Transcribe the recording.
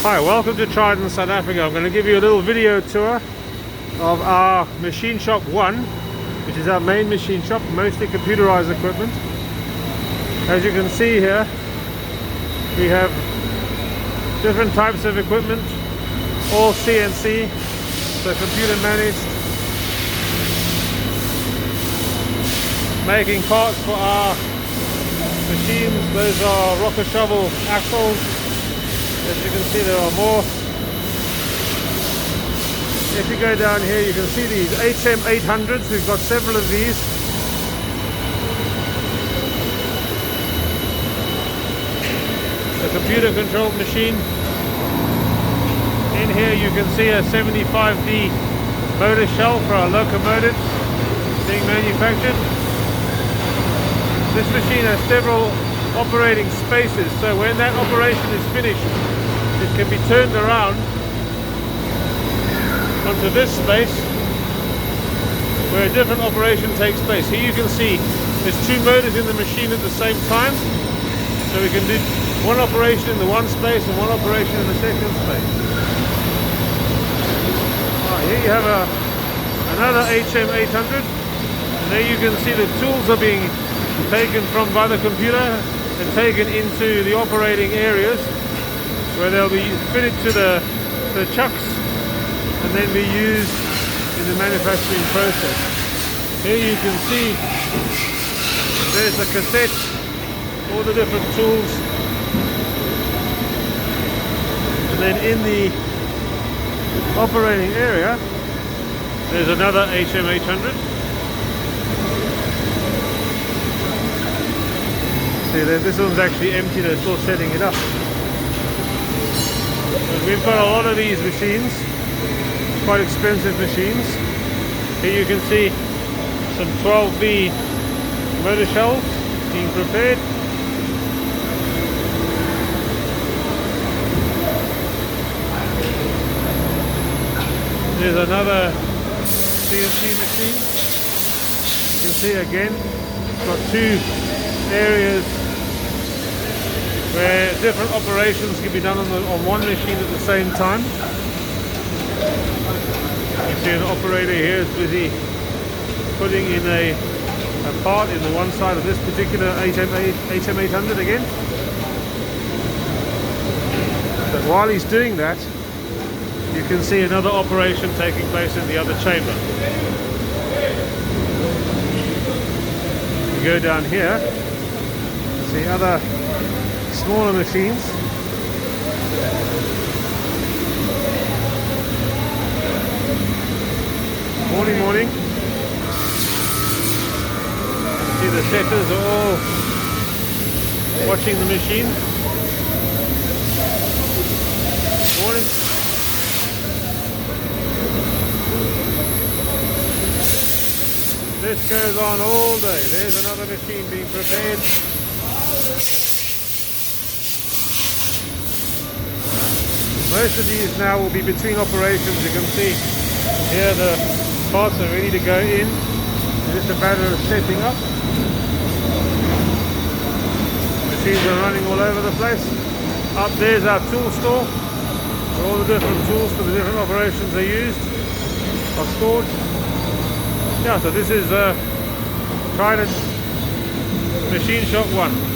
Hi, welcome to Trident, South Africa. I'm going to give you a little video tour of our machine shop 1, which is our main machine shop, mostly computerized equipment. As you can see here, we have different types of equipment, all CNC, so computer managed, making parts for our machines. Those are rocker shovel axles. As you can see, there are more. If you go down here, you can see these HM800s. We've got several of these. A computer controlled machine. In here you can see a 75D motor shell for our locomotives being manufactured. This machine has several operating spaces, so when that operation is finished, it can be turned around onto this space where a different operation takes place. Here you can see there's two motors in the machine at the same time, so we can do one operation in the one space and one operation in the second space. Here you have another HM800, and there you can see the tools are being taken from by the computer and taken into the operating areas where they'll be fitted to the chucks and then be used in the manufacturing process. Here you can see there's the cassette, all the different tools, and then in the operating area there's another HM800. This one's actually empty, they're still setting it up. But we've got a lot of these machines, quite expensive machines. Here you can see some 12V motor shells being prepared. There's another CNC machine. You can see again, it's got two areas where different operations can be done on one machine at the same time. You see an operator here is busy putting in a part in the one side of this particular HM800 again. But while he's doing that, you can see another operation taking place in the other chamber. You go down here, see other smaller machines. Morning. See the setters are all watching the machine. Morning. This goes on all day. There's another machine being prepared. Most of these now will be between operations. You can see here the parts are ready to go in. It's just a matter of setting up. Machines are running all over the place. Up there's our tool store, where all the different tools for the different operations are used, are stored. Yeah, so this is Trident Machine Shop 1.